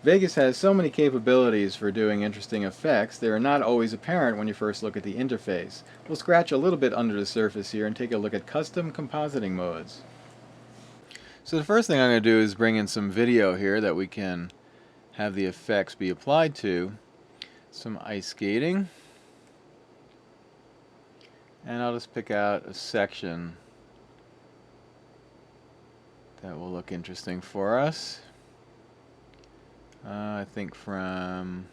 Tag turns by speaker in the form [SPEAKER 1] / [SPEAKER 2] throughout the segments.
[SPEAKER 1] Vegas has so many capabilities for doing interesting effects, they are not always apparent when you first look at the interface. We'll scratch a little bit under the surface here and take a look at custom compositing modes. So the first thing I'm going to do is bring in some video here that we can have the effects be applied to. Some ice skating. And I'll just pick out a section that will look interesting for us. I think from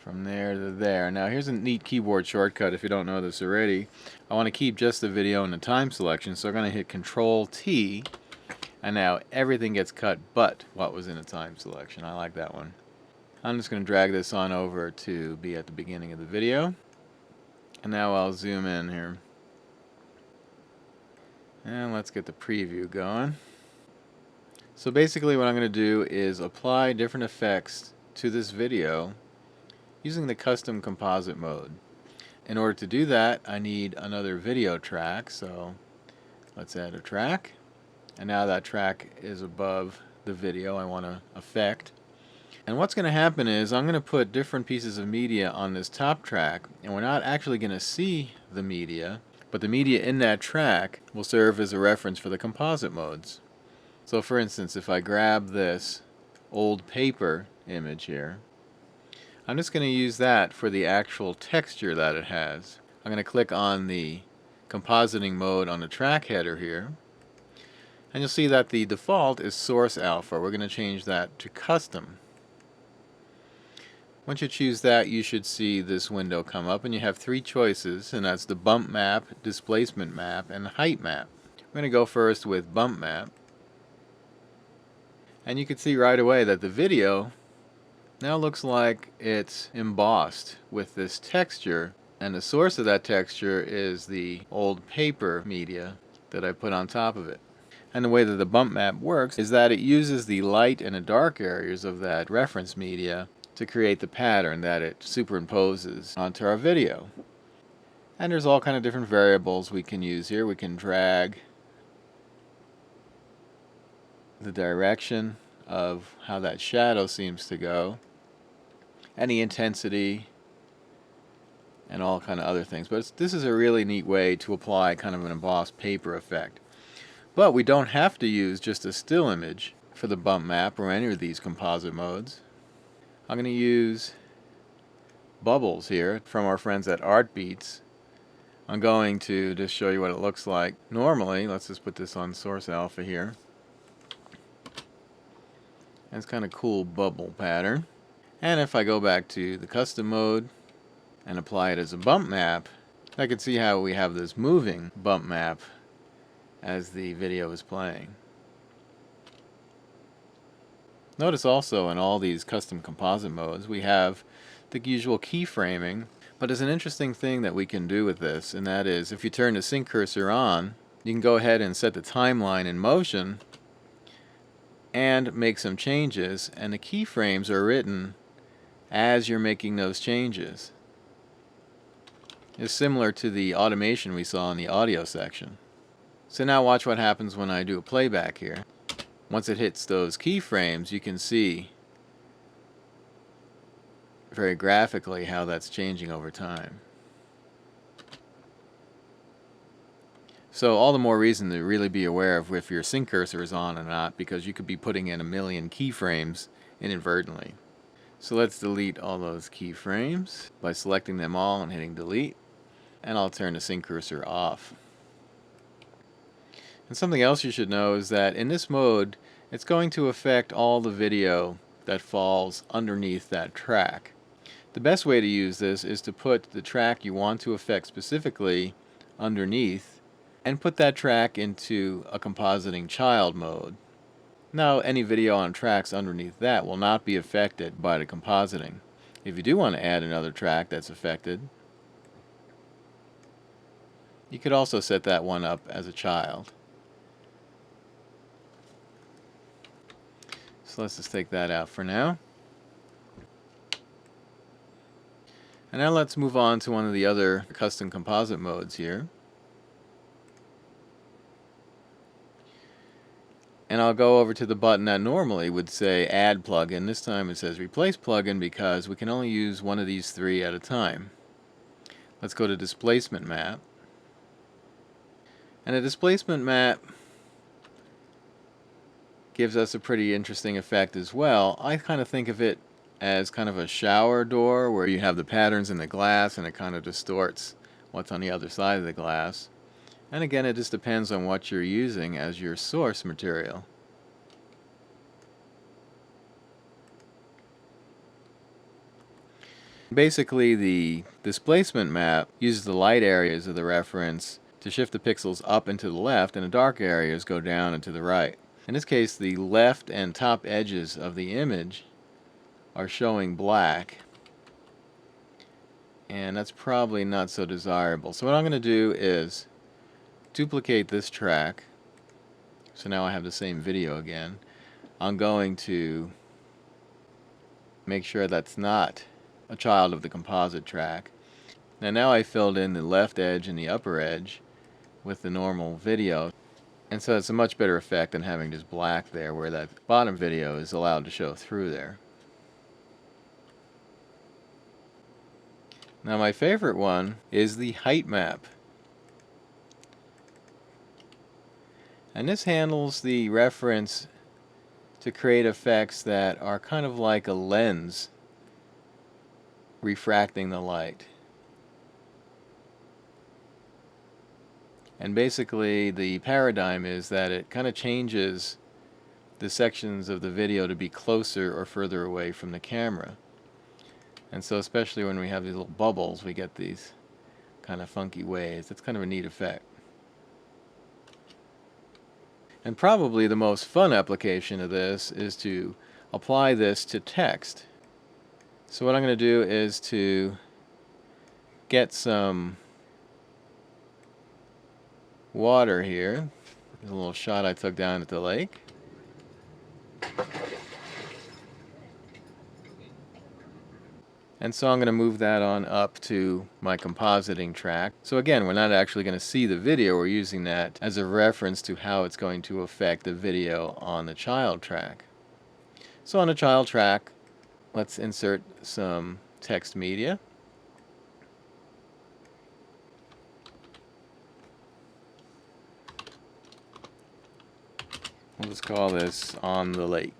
[SPEAKER 1] there to there. Now here's a neat keyboard shortcut if you don't know this already. I want to keep just the video in the time selection, so I'm going to hit Control T, and now everything gets cut but what was in the time selection. I like that one. I'm just going to drag this on over to be at the beginning of the video. And now I'll zoom in here. And let's get the preview going. So basically what I'm going to do is apply different effects to this video using the custom composite mode. In order to do that, I need another video track, so let's add a track. And now that track is above the video I want to affect. And what's going to happen is I'm going to put different pieces of media on this top track, and we're not actually going to see the media, but the media in that track will serve as a reference for the composite modes. So for instance, if I grab this old paper image here, I'm just going to use that for the actual texture that it has. I'm going to click on the compositing mode on the track header here, and you'll see that the default is source alpha. We're going to change that to custom. Once you choose that, you should see this window come up, and you have three choices, and that's the bump map, displacement map, and height map. We're going to go first with bump map. And you can see right away that the video now looks like it's embossed with this texture, and the source of that texture is the old paper media that I put on top of it. And the way that the bump map works is that it uses the light and the dark areas of that reference media to create the pattern that it superimposes onto our video. And there's all kind of different variables we can use here. We can drag the direction of how that shadow seems to go, and the intensity, and all kind of other things. But this is a really neat way to apply kind of an embossed paper effect. But we don't have to use just a still image for the bump map or any of these composite modes. I'm going to use bubbles here from our friends at Artbeats. I'm going to just show you what it looks like. Normally, let's just put this on source alpha here. That's kind of cool bubble pattern. And if I go back to the custom mode and apply it as a bump map, I can see how we have this moving bump map as the video is playing. Notice also in all these custom composite modes we have the usual keyframing, but there's an interesting thing that we can do with this, and that is if you turn the sync cursor on, you can go ahead and set the timeline in motion and make some changes, and the keyframes are written as you're making those changes. It's similar to the automation we saw in the audio section. So now watch what happens when I do a playback here. Once it hits those keyframes, you can see very graphically how that's changing over time. So all the more reason to really be aware of if your sync cursor is on or not, because you could be putting in a million keyframes inadvertently. So let's delete all those keyframes by selecting them all and hitting delete, and I'll turn the sync cursor off. And something else you should know is that in this mode it's going to affect all the video that falls underneath that track. The best way to use this is to put the track you want to affect specifically underneath and put that track into a compositing child mode. Now any video on tracks underneath that will not be affected by the compositing. If you do want to add another track that's affected, you could also set that one up as a child. So let's just take that out for now. And now let's move on to one of the other custom composite modes here. And I'll go over to the button that normally would say Add Plugin. This time it says Replace Plugin because we can only use one of these three at a time. Let's go to Displacement Map. And a displacement map gives us a pretty interesting effect as well. I kind of think of it as kind of a shower door where you have the patterns in the glass and it kind of distorts what's on the other side of the glass. And again, it just depends on what you're using as your source material. Basically, the displacement map uses the light areas of the reference to shift the pixels up and to the left, and the dark areas go down and to the right. In this case, the left and top edges of the image are showing black, and that's probably not so desirable. So what I'm going to do is duplicate this track. So now I have the same video again. I'm going to make sure that's not a child of the composite track. Now I filled in the left edge and the upper edge with the normal video, and so it's a much better effect than having just black there where that bottom video is allowed to show through there. Now my favorite one is the height map, and this handles the reference to create effects that are kind of like a lens refracting the light. And basically the paradigm is that it kind of changes the sections of the video to be closer or further away from the camera. And so especially when we have these little bubbles, we get these kind of funky waves. It's kind of a neat effect. And probably the most fun application of this is to apply this to text. So what I'm going to do is to get some water here. There's a little shot I took down at the lake. And so I'm going to move that on up to my compositing track. So again, we're not actually going to see the video, we're using that as a reference to how it's going to affect the video on the child track. So on the child track, let's insert some text media. We'll just call this On the Lake.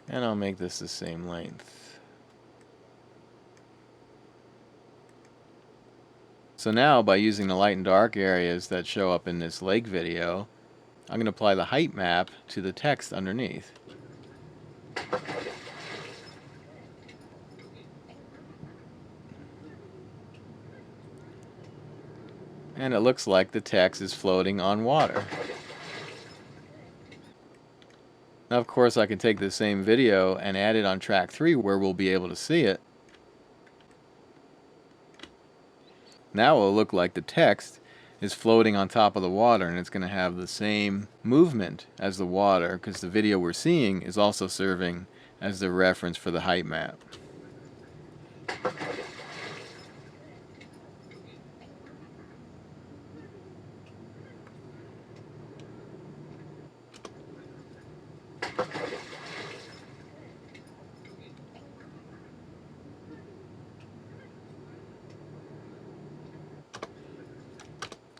[SPEAKER 1] And I'll make this the same length. So now, by using the light and dark areas that show up in this lake video, I'm going to apply the height map to the text underneath. And it looks like the text is floating on water. Now, of course, I can take the same video and add it on track 3 where we'll be able to see it. Now it'll look like the text is floating on top of the water, and it's going to have the same movement as the water because the video we're seeing is also serving as the reference for the height map.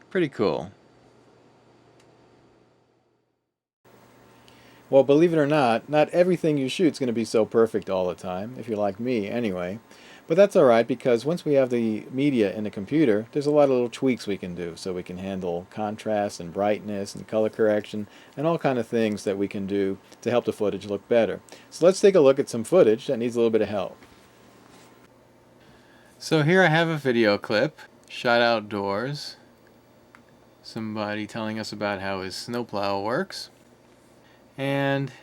[SPEAKER 1] Pretty cool. Well, believe it or not everything you shoot is going to be so perfect all the time, if you're like me anyway. But that's alright, because once we have the media in the computer, there's a lot of little tweaks we can do. So we can handle contrast and brightness and color correction and all kind of things that we can do to help the footage look better. So let's take a look at some footage that needs a little bit of help. So here I have a video clip shot outdoors. Somebody telling us about how his snowplow works. And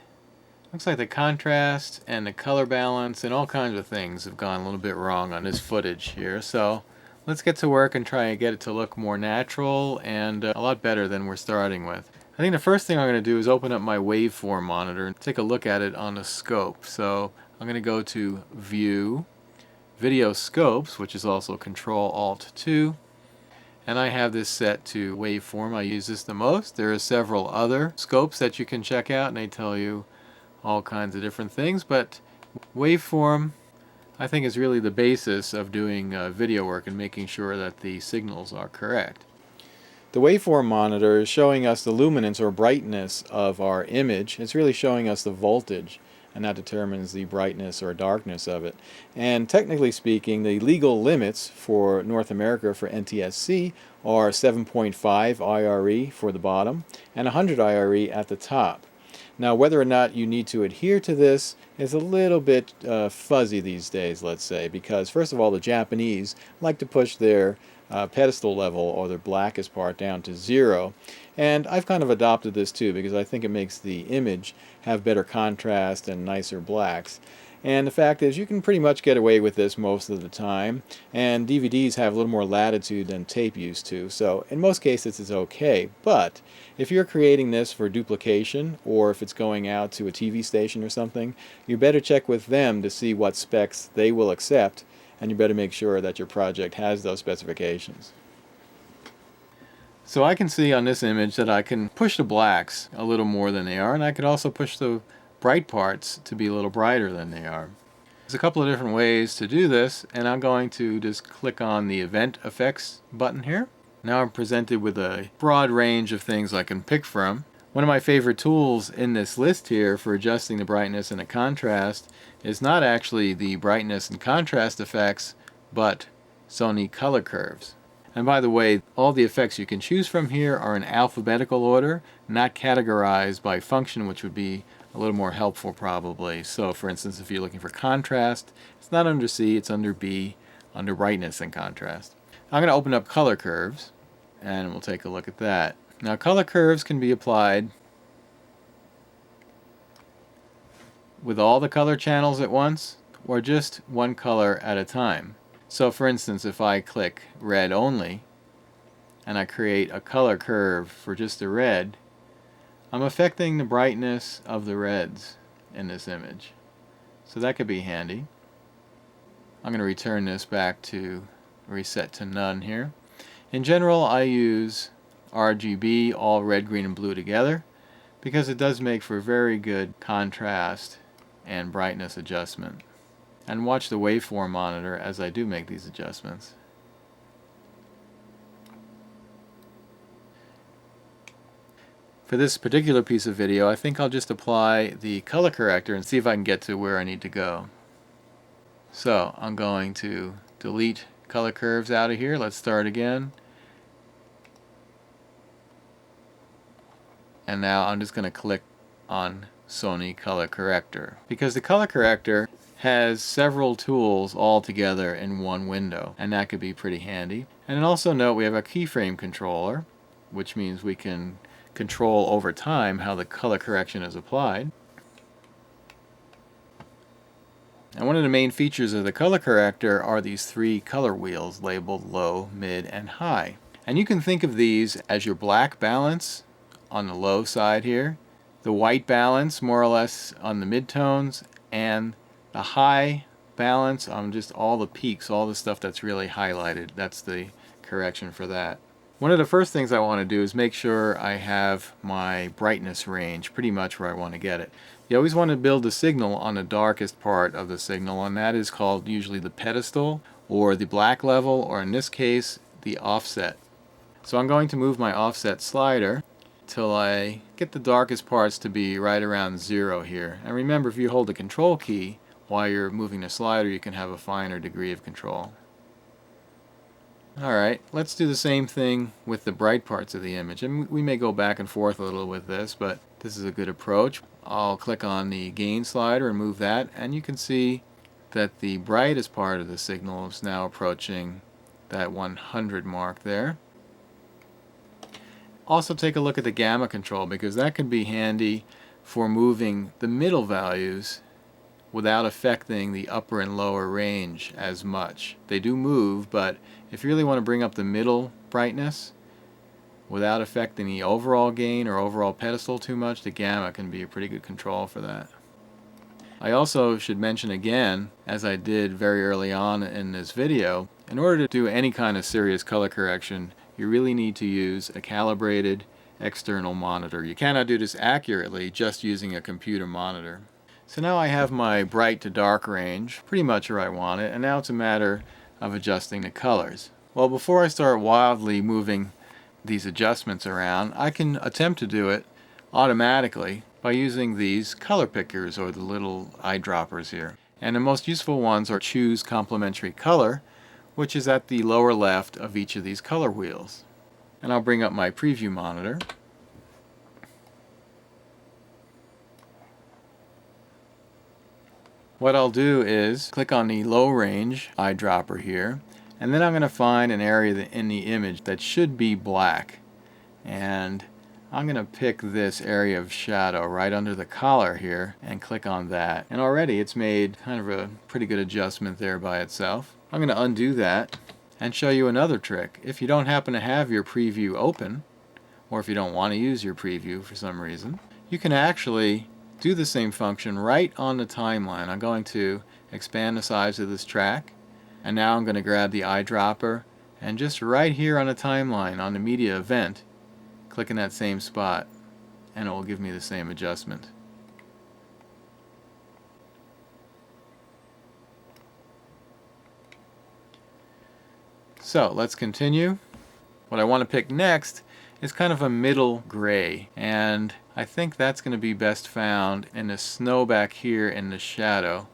[SPEAKER 1] looks like the contrast and the color balance and all kinds of things have gone a little bit wrong on this footage here. So let's get to work and try and get it to look more natural and a lot better than we're starting with. I think the first thing I'm going to do is open up my waveform monitor and take a look at it on the scope. So I'm going to go to View, video scopes, which is also Control-Alt-2, and I have this set to waveform. I use this the most. There are several other scopes that you can check out, and they tell you all kinds of different things, but waveform I think is really the basis of doing video work and making sure that the signals are correct. The waveform monitor is showing us the luminance or brightness of our image. It's really showing us the voltage, and that determines the brightness or darkness of it. And technically speaking, the legal limits for North America for NTSC are 7.5 IRE for the bottom and 100 IRE at the top. Now, whether or not you need to adhere to this is a little bit fuzzy these days, let's say, because first of all, the Japanese like to push their pedestal level or their blackest part down to 0, and I've kind of adopted this too because I think it makes the image have better contrast and nicer blacks. And the fact is, you can pretty much get away with this most of the time, and DVDs have a little more latitude than tape used to, so in most cases it's okay. But if you're creating this for duplication, or if it's going out to a TV station or something, you better check with them to see what specs they will accept, and you better make sure that your project has those specifications. So I can see on this image that I can push the blacks a little more than they are, and I could also push the bright parts to be a little brighter than they are. There's a couple of different ways to do this, and I'm going to just click on the Event Effects button here. Now I'm presented with a broad range of things I can pick from. One of my favorite tools in this list here for adjusting the brightness and the contrast is not actually the brightness and contrast effects, but Sony color curves. And by the way, all the effects you can choose from here are in alphabetical order, not categorized by function, which would be a little more helpful probably. So for instance, if you're looking for contrast, it's not under C, it's under B, under brightness and contrast. I'm going to open up color curves, and we'll take a look at that. Now, color curves can be applied with all the color channels at once, or just one color at a time. So for instance, if I click red only, and I create a color curve for just the red, I'm affecting the brightness of the reds in this image. So that could be handy. I'm going to return this back to reset to none here. In general, I use RGB, all red, green, and blue together, because it does make for very good contrast and brightness adjustment. And watch the waveform monitor as I do make these adjustments. For this particular piece of video, I think I'll just apply the color corrector and see if I can get to where I need to go. So I'm going to delete color curves out of here. Let's start again. And now I'm just going to click on Sony color corrector, because the color corrector has several tools all together in one window, and that could be pretty handy. And also note we have a keyframe controller, which means we can control over time how the color correction is applied. And one of the main features of the color corrector are these 3 color wheels labeled low, mid, and high. And you can think of these as your black balance on the low side here, the white balance more or less on the midtones, and the high balance on just all the peaks, all the stuff that's really highlighted. That's the correction for that. One of the first things I want to do is make sure I have my brightness range pretty much where I want to get it. You always want to build the signal on the darkest part of the signal, and that is called usually the pedestal or the black level, or in this case the offset. So I'm going to move my offset slider till I get the darkest parts to be right around 0 here. And remember, if you hold the control key while you're moving the slider, you can have a finer degree of control. Alright, let's do the same thing with the bright parts of the image. And we may go back and forth a little with this, but this is a good approach. I'll click on the gain slider and move that, and you can see that the brightest part of the signal is now approaching that 100 mark there. Also take a look at the gamma control, because that can be handy for moving the middle values without affecting the upper and lower range as much. They do move, but if you really want to bring up the middle brightness without affecting the overall gain or overall pedestal too much, the gamma can be a pretty good control for that. I also should mention again, as I did very early on in this video, in order to do any kind of serious color correction, you really need to use a calibrated external monitor. You cannot do this accurately just using a computer monitor. So now I have my bright to dark range pretty much where I want it, and now it's a matter of adjusting the colors. Well, before I start wildly moving these adjustments around, I can attempt to do it automatically by using these color pickers, or the little eyedroppers here. And the most useful ones are Choose Complementary Color, which is at the lower left of each of these color wheels. And I'll bring up my preview monitor. What I'll do is click on the low range eyedropper here, and then I'm going to find an area in the image that should be black, and I'm going to pick this area of shadow right under the collar here and click on that, and already it's made kind of a pretty good adjustment there by itself. I'm going to undo that and show you another trick. If you don't happen to have your preview open, or if you don't want to use your preview for some reason, you can actually do the same function right on the timeline. I'm going to expand the size of this track, and now I'm going to grab the eyedropper and just right here on the timeline on the media event, click in that same spot, and it will give me the same adjustment. So let's continue. What I want to pick next is kind of a middle gray, and I think that's going to be best found in the snow back here in the shadow,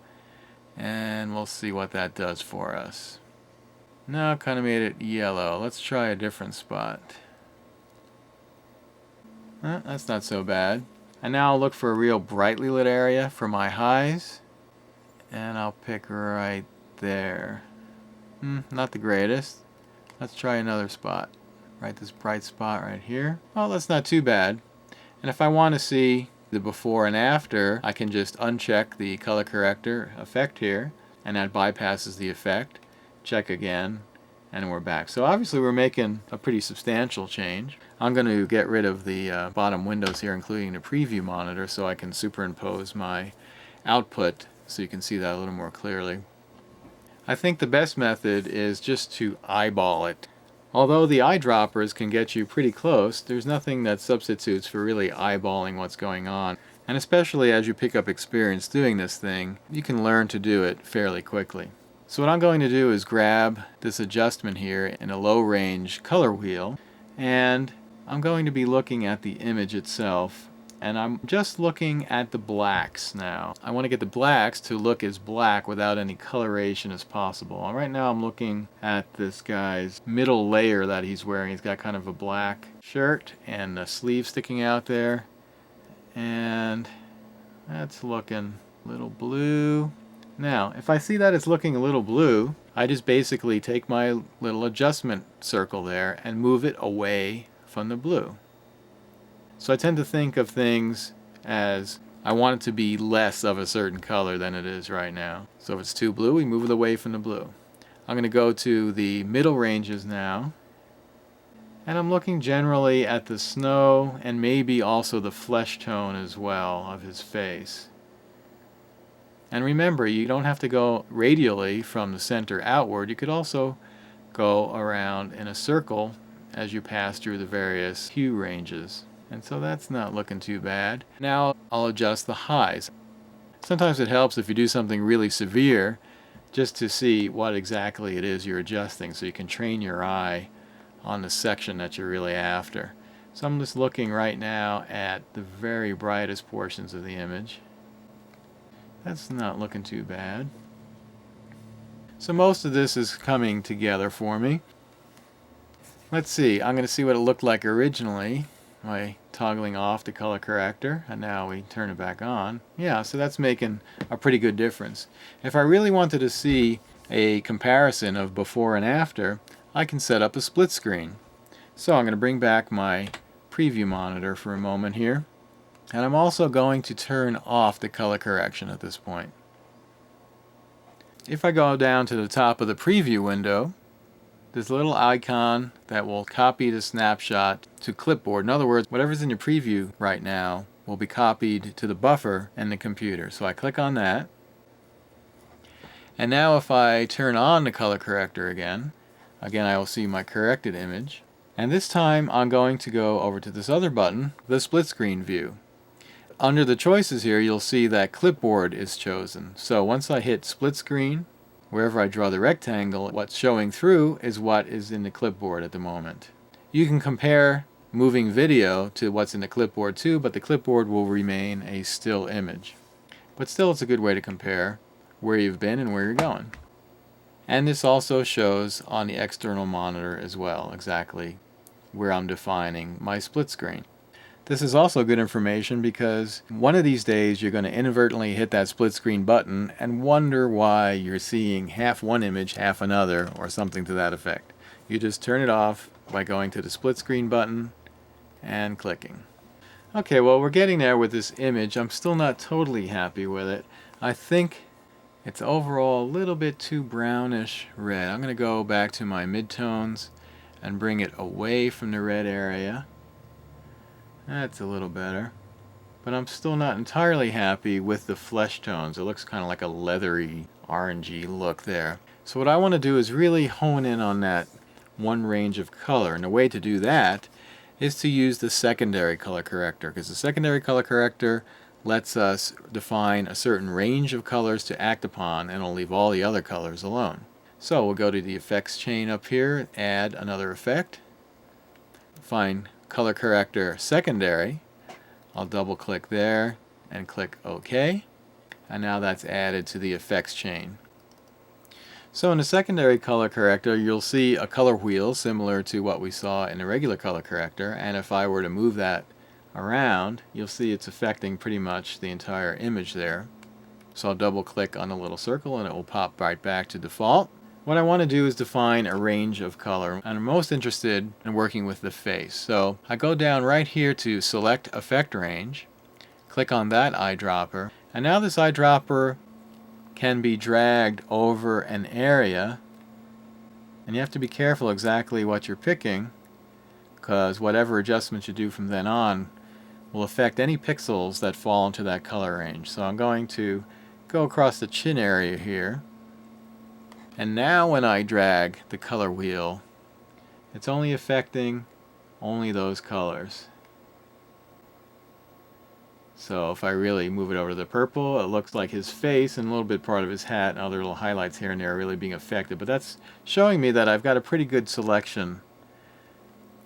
[SPEAKER 1] and we'll see what that does for us. Now kind of made it yellow. Let's try a different spot. That's not so bad. And now I'll look for a real brightly lit area for my highs, and I'll pick right there. Not the greatest. Let's try another spot. Right, this bright spot right here. Well, that's not too bad. And if I want to see the before and after, I can just uncheck the color corrector effect here, and that bypasses the effect. Check again, and we're back. So obviously we're making a pretty substantial change. I'm going to get rid of the bottom windows here, including the preview monitor, so I can superimpose my output so you can see that a little more clearly. I think the best method is just to eyeball it. Although the eyedroppers can get you pretty close, there's nothing that substitutes for really eyeballing what's going on. And especially as you pick up experience doing this thing, you can learn to do it fairly quickly. So what I'm going to do is grab this adjustment here in a low range color wheel, and I'm going to be looking at the image itself, and I'm just looking at the blacks now. I want to get the blacks to look as black without any coloration as possible. And right now I'm looking at this guy's middle layer that he's wearing. He's got kind of a black shirt and a sleeve sticking out there, and that's looking a little blue. Now if I see that it's looking a little blue, I just basically take my little adjustment circle there and move it away from the blue. So I tend to think of things as I want it to be less of a certain color than it is right now. So if it's too blue, we move it away from the blue. I'm going to go to the middle ranges now, and I'm looking generally at the snow and maybe also the flesh tone as well of his face. And remember, you don't have to go radially from the center outward. You could also go around in a circle as you pass through the various hue ranges. And so that's not looking too bad. Now I'll adjust the highs. Sometimes it helps if you do something really severe just to see what exactly it is you're adjusting, so you can train your eye on the section that you're really after. So I'm just looking right now at the very brightest portions of the image. That's not looking too bad. So most of this is coming together for me. Let's see, I'm going to see what it looked like originally by toggling off the color corrector, and now we turn it back on. Yeah, so that's making a pretty good difference. If I really wanted to see a comparison of before and after, I can set up a split screen. So I'm going to bring back my preview monitor for a moment here, and I'm also going to turn off the color correction at this point. If I go down to the top of the preview window, there's a little icon that will copy the snapshot to clipboard. In other words, whatever's in your preview right now will be copied to the buffer in the computer. So I click on that. And now if I turn on the color corrector again I will see my corrected image. And this time I'm going to go over to this other button, the split screen view. Under the choices here, you'll see that clipboard is chosen. So once I hit split screen, wherever I draw the rectangle, what's showing through is what is in the clipboard at the moment. You can compare moving video to what's in the clipboard too, but the clipboard will remain a still image. But still, it's a good way to compare where you've been and where you're going. And this also shows on the external monitor as well, exactly where I'm defining my split screen. This is also good information because one of these days you're going to inadvertently hit that split screen button and wonder why you're seeing half one image, half another, or something to that effect. You just turn it off by going to the split screen button and clicking. Okay, well, we're getting there with this image. I'm still not totally happy with it. I think it's overall a little bit too brownish red. I'm going to go back to my midtones and bring it away from the red area. That's a little better. But I'm still not entirely happy with the flesh tones. It looks kind of like a leathery, orangey look there. So what I want to do is really hone in on that one range of color. And the way to do that is to use the secondary color corrector, because the secondary color corrector lets us define a certain range of colors to act upon, and it'll leave all the other colors alone. So we'll go to the effects chain up here, add another effect, find color corrector secondary. I'll double click there and click OK, and now that's added to the effects chain. So in the secondary color corrector, you'll see a color wheel similar to what we saw in the regular color corrector, and if I were to move that around, you'll see it's affecting pretty much the entire image there. So I'll double click on the little circle and it will pop right back to default. What I want to do is define a range of color, and I'm most interested in working with the face. So I go down right here to select effect range, click on that eyedropper, and now this eyedropper can be dragged over an area, and you have to be careful exactly what you're picking, because whatever adjustments you do from then on will affect any pixels that fall into that color range. So I'm going to go across the chin area here, and now when I drag the color wheel, it's only affecting only those colors. So if I really move it over to the purple, it looks like his face and a little bit part of his hat and other little highlights here and there are really being affected. But that's showing me that I've got a pretty good selection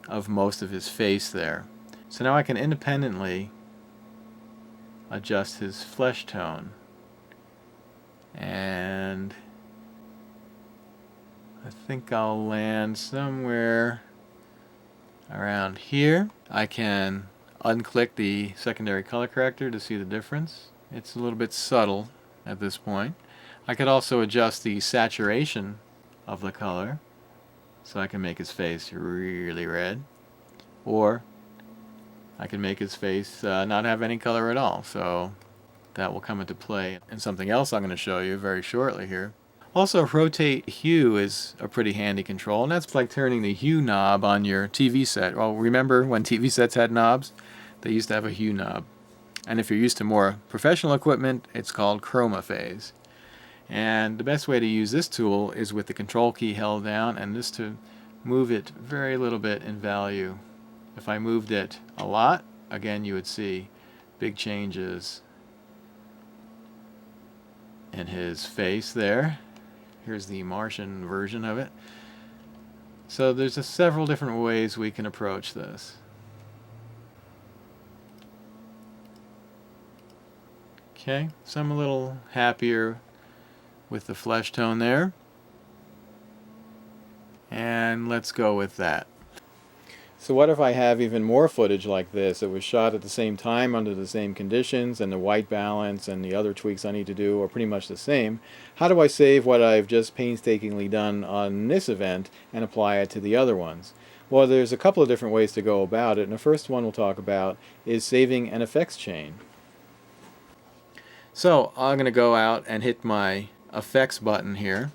[SPEAKER 1] of most of his face there. So now I can independently adjust his flesh tone. And I think I'll land somewhere around here. I can unclick the secondary color corrector to see the difference. It's a little bit subtle at this point. I could also adjust the saturation of the color so I can make his face really red, or I can make his face not have any color at all. So that will come into play in something else I'm going to show you very shortly here. Also, rotate hue is a pretty handy control, and that's like turning the hue knob on your TV set. Well, remember when TV sets had knobs? They used to have a hue knob. And if you're used to more professional equipment, it's called chroma phase. And the best way to use this tool is with the control key held down, and this to move it very little bit in value. If I moved it a lot, again you would see big changes in his face there. Here's the Martian version of it. So there's several different ways we can approach this. Okay, so I'm a little happier with the flesh tone there. And let's go with that. So what if I have even more footage like this? It was shot at the same time under the same conditions, and the white balance and the other tweaks I need to do are pretty much the same. How do I save what I've just painstakingly done on this event and apply it to the other ones? Well, there's a couple of different ways to go about it, and the first one we'll talk about is saving an effects chain. So I'm going to go out and hit my effects button here,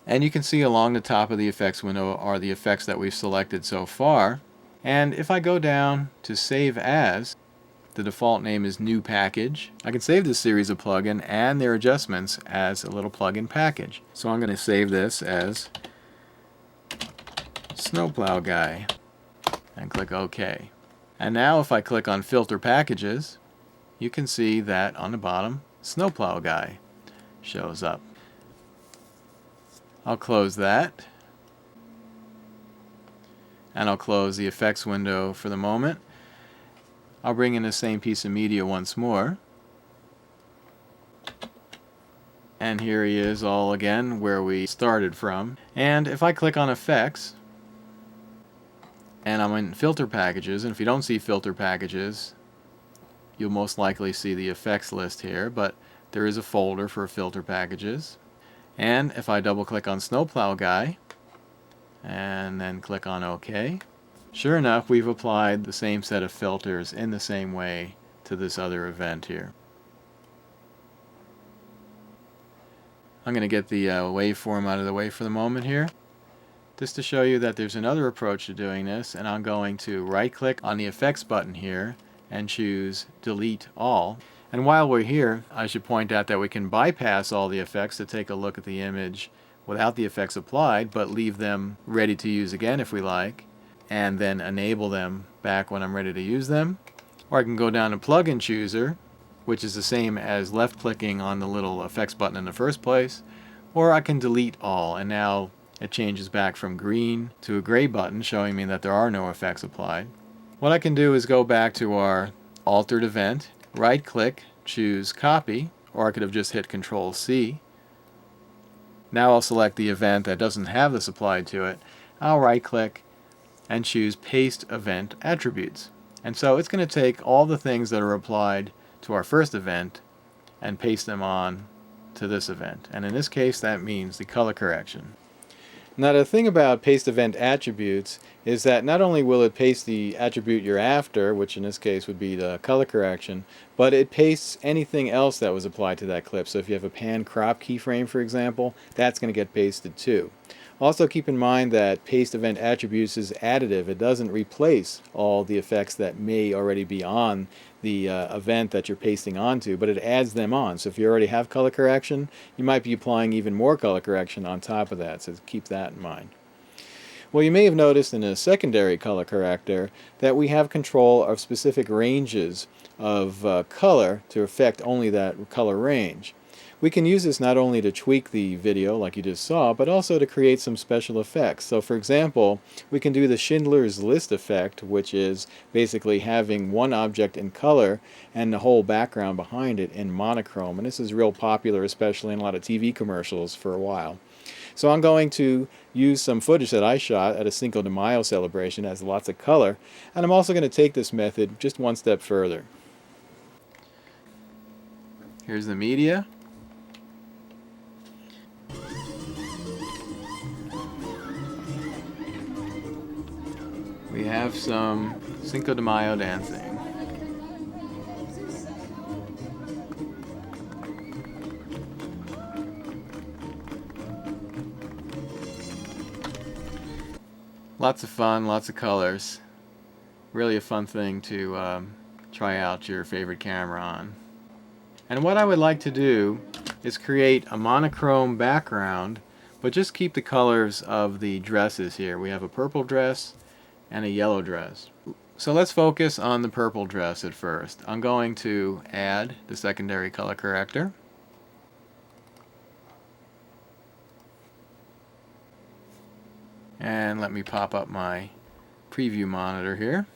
[SPEAKER 1] and you can see along the top of the effects window are the effects that we've selected so far. And if I go down to Save As, The default name is New Package. I can save this series of plugin and their adjustments as a little plugin package. So I'm going to save this as Snowplow Guy and click OK. And now if I click on Filter Packages, you can see that on the bottom, Snowplow Guy shows up. I'll close that. And I'll close the effects window for the moment. I'll bring in the same piece of media once more. And here he is all again where we started from. And if I click on Effects, and I'm in Filter Packages, and if you don't see Filter Packages, you'll most likely see the effects list here, but there is a folder for Filter Packages. And if I double click on Snowplow Guy, and then click on OK, sure enough, we've applied the same set of filters in the same way to this other event here. I'm going to get the waveform out of the way for the moment here, just to show you that there's another approach to doing this, and I'm going to right click on the effects button here and choose Delete All. And while we're here, I should point out that we can bypass all the effects to take a look at the image without the effects applied, but leave them ready to use again if we like, and then enable them back when I'm ready to use them. Or I can go down to Plugin Chooser, which is the same as left clicking on the little effects button in the first place, or I can delete all, and now it changes back from green to a gray button showing me that there are no effects applied. What I can do is go back to our altered event, right click, choose Copy, or I could have just hit Control C. Now I'll select the event that doesn't have this applied to it. I'll right click and choose Paste Event Attributes. And so it's going to take all the things that are applied to our first event and paste them on to this event. And in this case that means the color correction. Now the thing about Paste Event Attributes is that not only will it paste the attribute you're after, which in this case would be the color correction, but it pastes anything else that was applied to that clip. So if you have a pan crop keyframe, for example, that's going to get pasted too. Also keep in mind that Paste Event Attributes is additive. It doesn't replace all the effects that may already be on the event that you're pasting onto, but it adds them on. So if you already have color correction, you might be applying even more color correction on top of that, so keep that in mind. Well, you may have noticed in a secondary color corrector that we have control of specific ranges of color to affect only that color range. We can use this not only to tweak the video like you just saw, but also to create some special effects. So for example, we can do the Schindler's List effect, which is basically having one object in color and the whole background behind it in monochrome. And this is real popular, especially in a lot of TV commercials for a while. So I'm going to use some footage that I shot at a Cinco de Mayo celebration that has lots of color, and I'm also going to take this method just one step further. Here's the media. We have some Cinco de Mayo dancing. Lots of fun, lots of colors. Really a fun thing to try out your favorite camera on. And what I would like to do is create a monochrome background, but just keep the colors of the dresses here. We have a purple dress and a yellow dress. So let's focus on the purple dress at first. I'm going to add the secondary color corrector. And let me pop up my preview monitor here.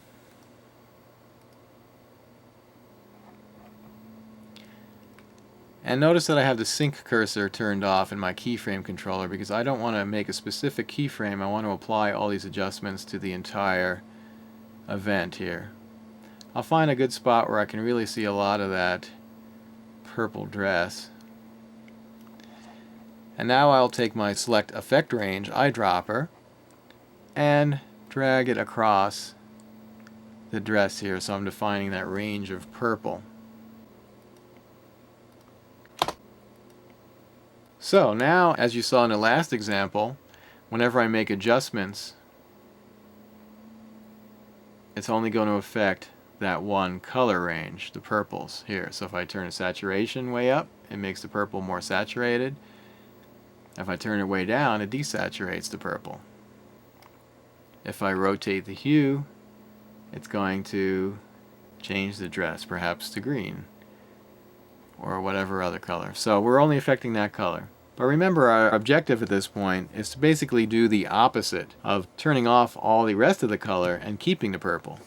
[SPEAKER 1] And notice that I have the sync cursor turned off in my keyframe controller because I don't want to make a specific keyframe. I want to apply all these adjustments to the entire event here. I'll find a good spot where I can really see a lot of that purple dress. And now I'll take my select effect range eyedropper and drag it across the dress here, so I'm defining that range of purple. So now, as you saw in the last example, whenever I make adjustments, it's only going to affect that one color range, the purples here. So if I turn the saturation way up, it makes the purple more saturated. If I turn it way down, it desaturates the purple. If I rotate the hue, it's going to change the dress, perhaps to green or whatever other color. So we're only affecting that color. But remember, our objective at this point is to basically do the opposite of turning off all the rest of the color and keeping the purple.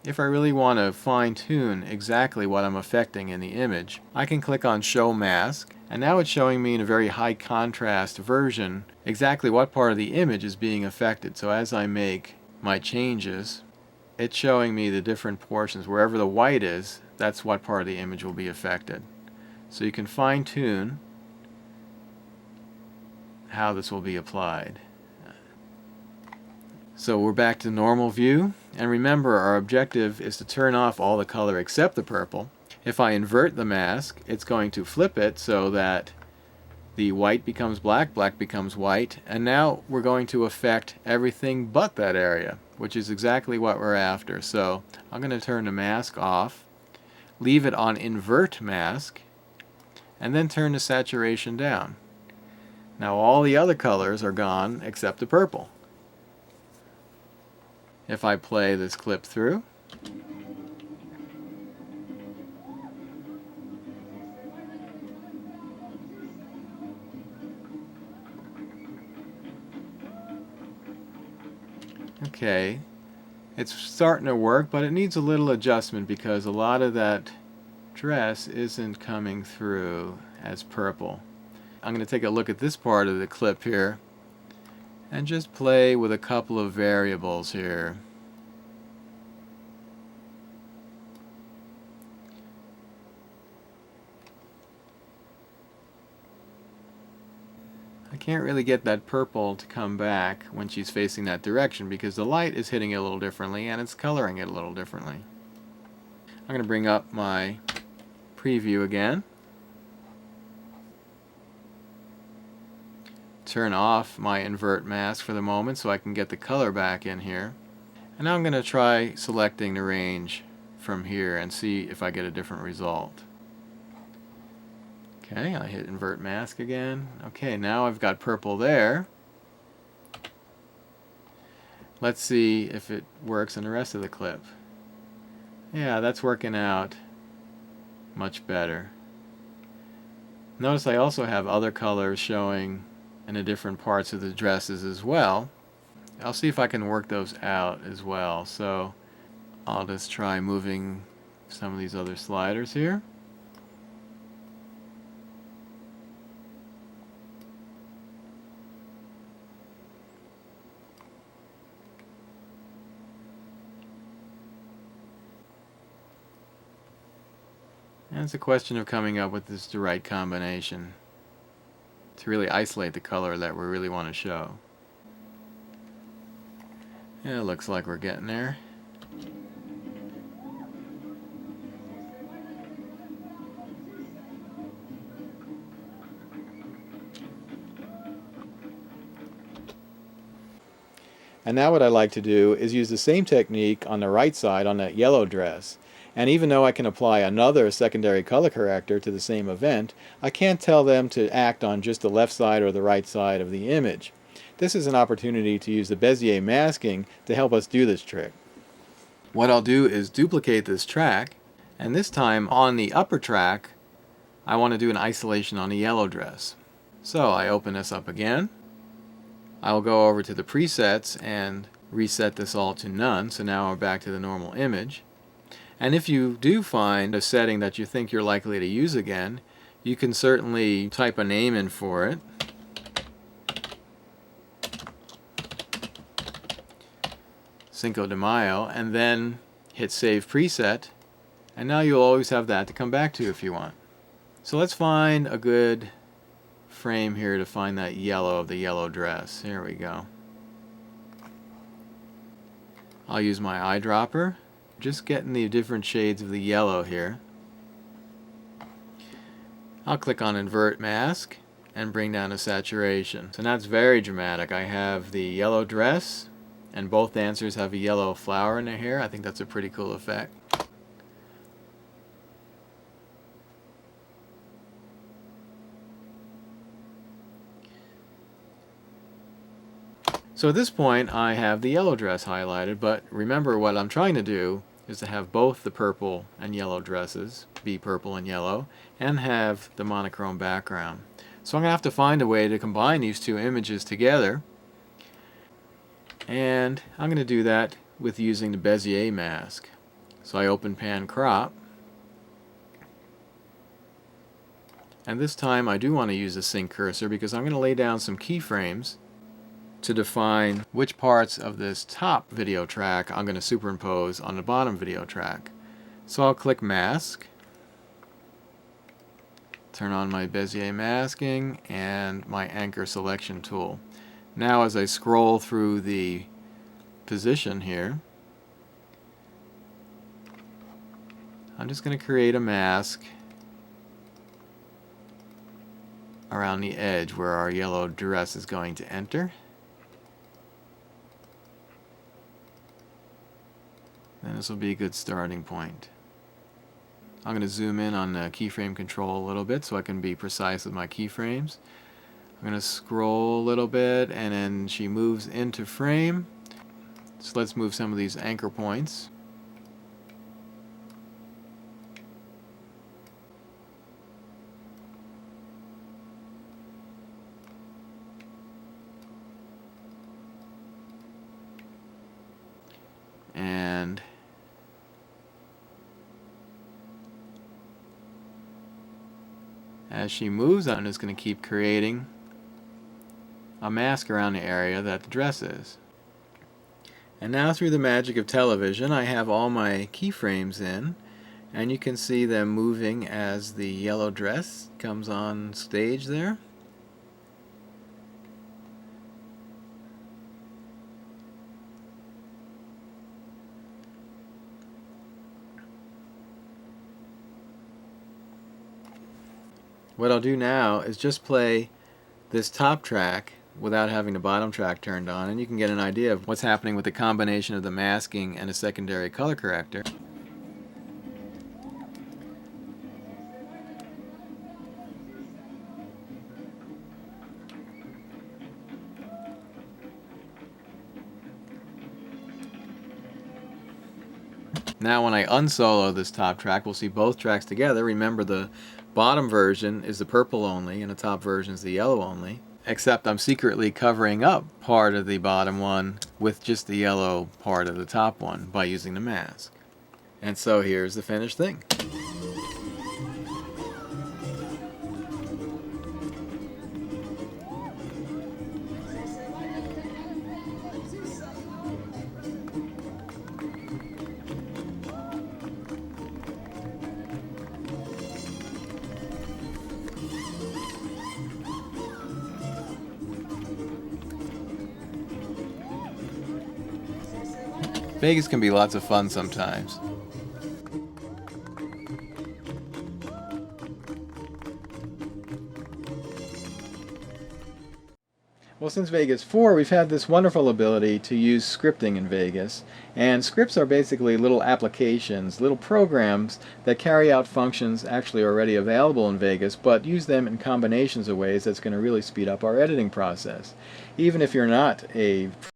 [SPEAKER 1] If I really want to fine-tune exactly what I'm affecting in the image, I can click on Show Mask, and now it's showing me in a very high contrast version exactly what part of the image is being affected. So as I make my changes, it's showing me the different portions. Wherever the white is, that's what part of the image will be affected. So you can fine-tune how this will be applied. So we're back to normal view, and remember, our objective is to turn off all the color except the purple. If I invert the mask, it's going to flip it so that the white becomes black, black becomes white, and now we're going to affect everything but that area, which is exactly what we're after. So I'm going to turn the mask off, leave it on invert mask, and then turn the saturation down. Now all the other colors are gone except the purple. If I play this clip through, okay, it's starting to work, but it needs a little adjustment because a lot of that dress isn't coming through as purple. I'm going to take a look at this part of the clip here and just play with a couple of variables here. I can't really get that purple to come back when she's facing that direction because the light is hitting it a little differently and it's coloring it a little differently. I'm going to bring up my preview again. Turn off my invert mask for the moment so I can get the color back in here. And now I'm going to try selecting the range from here and see if I get a different result. Okay, I hit invert mask again. Okay, now I've got purple there. Let's see if it works in the rest of the clip. Yeah, that's working out much better. Notice I also have other colors showing in the different parts of the dresses as well. I'll see if I can work those out as well. So I'll just try moving some of these other sliders here. And it's a question of coming up with the right combination to really isolate the color that we really want to show. Yeah, it looks like we're getting there. And now what I like to do is use the same technique on the right side on that yellow dress. And even though I can apply another secondary color corrector to the same event, I can't tell them to act on just the left side or the right side of the image. This is an opportunity to use the Bezier masking to help us do this trick. What I'll do is duplicate this track, and this time on the upper track I want to do an isolation on the yellow dress. So I open this up again. I'll go over to the presets and reset this all to none, so now we're back to the normal image. And if you do find a setting that you think you're likely to use again, you can certainly type a name in for it. Cinco de Mayo, and then hit Save Preset, and now you'll always have that to come back to if you want. So let's find a good frame here to find that yellow of the yellow dress. Here we go. I'll use my eyedropper, just getting the different shades of the yellow here. I'll click on Invert Mask and bring down the saturation. So now it's very dramatic. I have the yellow dress and both dancers have a yellow flower in their hair. I think that's a pretty cool effect. So at this point I have the yellow dress highlighted, but remember what I'm trying to do is to have both the purple and yellow dresses be purple and yellow and have the monochrome background. So I'm going to have to find a way to combine these two images together, and I'm going to do that with using the Bezier mask. So I open Pan Crop, and this time I do want to use a sync cursor because I'm going to lay down some keyframes to define which parts of this top video track I'm going to superimpose on the bottom video track. So I'll click Mask, turn on my Bezier masking and my anchor selection tool. Now as I scroll through the position here, I'm just going to create a mask around the edge where our yellow dress is going to enter. And this will be a good starting point. I'm going to zoom in on the keyframe control a little bit so I can be precise with my keyframes. I'm going to scroll a little bit, and then she moves into frame. So let's move some of these anchor points. And as she moves, I'm just going to keep creating a mask around the area that the dress is. And now through the magic of television, I have all my keyframes in, and you can see them moving as the yellow dress comes on stage there. What I'll do now is just play this top track without having the bottom track turned on, and you can get an idea of what's happening with the combination of the masking and a secondary color corrector. Now when I unsolo this top track, we'll see both tracks together. Remember, the bottom version is the purple only and the top version is the yellow only, except I'm secretly covering up part of the bottom one with just the yellow part of the top one by using the mask. And so here's the finished thing. Vegas can be lots of fun sometimes. Well, since Vegas 4, we've had this wonderful ability to use scripting in Vegas. And scripts are basically little applications, little programs that carry out functions actually already available in Vegas, but use them in combinations of ways that's going to really speed up our editing process. Even if you're not a